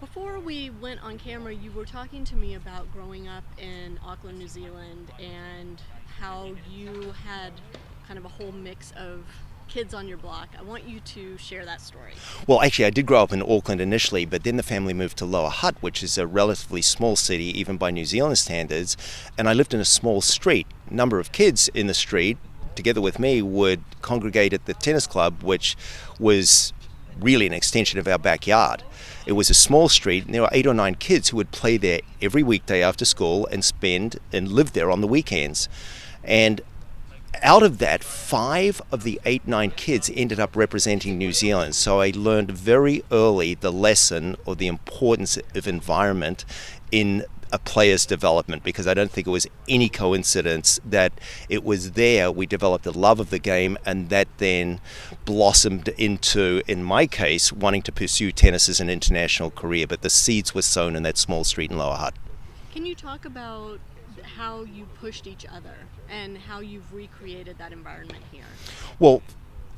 Before we went on camera, you were talking to me about growing up in Auckland, New Zealand, and how you had kind of a whole mix of kids on your block. I want you to share that story. Well, actually, I did grow up in Auckland initially, but then the family moved to Lower Hutt, which is a relatively small city, even by New Zealand standards. And I lived in a small street. A number of kids in the street, together with me, would congregate at the tennis club, which was really an extension of our backyard. It was a small street, and there were 8 or 9 kids who would play there every weekday after school and spend and live there on the weekends. And out of that, 5 of the 8, 9 kids ended up representing New Zealand. So I learned very early the lesson or the importance of environment in a player's development, because I don't think it was any coincidence that it was there we developed a love of the game, and that then blossomed into, in my case, wanting to pursue tennis as an international career. But the seeds were sown in that small street in Lower Hutt. Can you talk about how you pushed each other and how you've recreated that environment here? Well,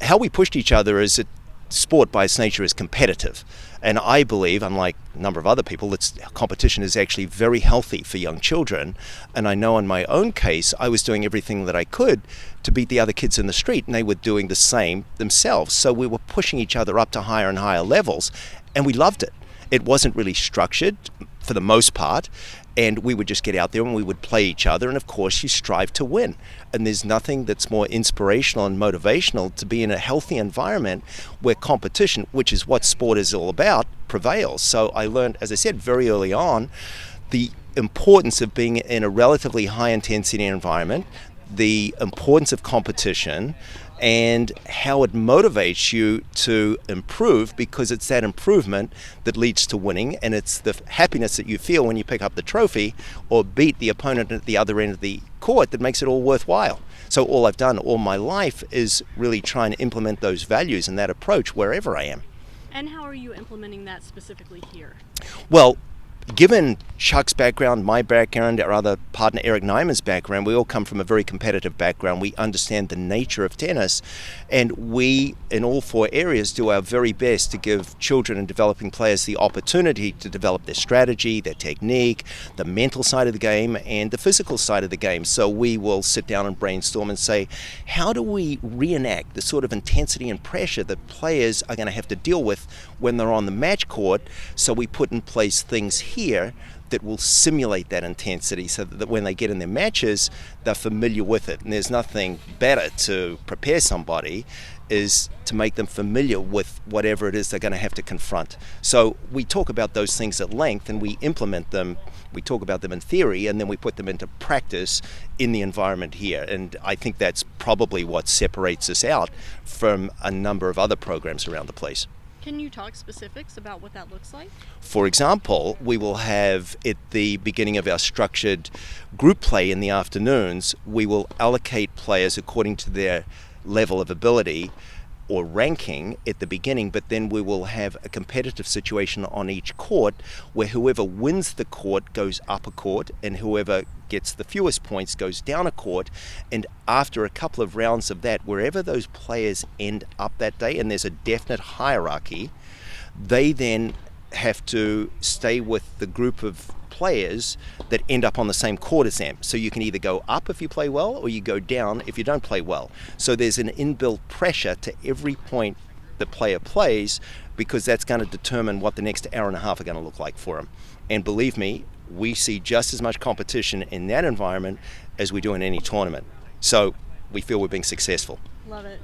how we pushed each other is that sport by its nature is competitive. And I believe, unlike a number of other people, that competition is actually very healthy for young children. And I know in my own case, I was doing everything that I could to beat the other kids in the street, and they were doing the same themselves. So we were pushing each other up to higher and higher levels, and we loved it. It wasn't really structured for the most part, and we would just get out there and we would play each other, and of course you strive to win. And there's nothing that's more inspirational and motivational to be in a healthy environment where competition, which is what sport is all about, prevails. So I learned, as I said, very early on, the importance of being in a relatively high intensity environment, the importance of competition, and how it motivates you to improve, because it's that improvement that leads to winning, and it's the happiness that you feel when you pick up the trophy or beat the opponent at the other end of the court that makes it all worthwhile. So all I've done all my life is really try and implement those values and that approach wherever I am. And how are you implementing that specifically here? Well, given Chuck's background, my background, our other partner Eric Nyman's background, we all come from a very competitive background. We understand the nature of tennis, and we, in all 4 areas, do our very best to give children and developing players the opportunity to develop their strategy, their technique, the mental side of the game, and the physical side of the game. So we will sit down and brainstorm and say, how do we reenact the sort of intensity and pressure that players are going to have to deal with when they're on the match court? So we put in place things here that will simulate that intensity, so that when they get in their matches, they're familiar with it. And there's nothing better to prepare somebody is to make them familiar with whatever it is they're going to have to confront. So we talk about those things at length, and we implement them. We talk about them in theory, and then we put them into practice in the environment here. And I think that's probably what separates us out from a number of other programs around the place. Can you talk specifics about what that looks like? For example, we will have at the beginning of our structured group play in the afternoons, we will allocate players according to their level of ability or ranking at the beginning, but then we will have a competitive situation on each court where whoever wins the court goes up a court, and whoever gets the fewest points goes down a court. And after a couple of rounds of that, wherever those players end up that day, and there's a definite hierarchy, they then have to stay with the group of players that end up on the same court as them. So you can either go up if you play well, or you go down if you don't play well. So there's an inbuilt pressure to every point the player plays, because that's going to determine what the next hour and a half are going to look like for them. And believe me, we see just as much competition in that environment as we do in any tournament. So we feel we're being successful. Love it.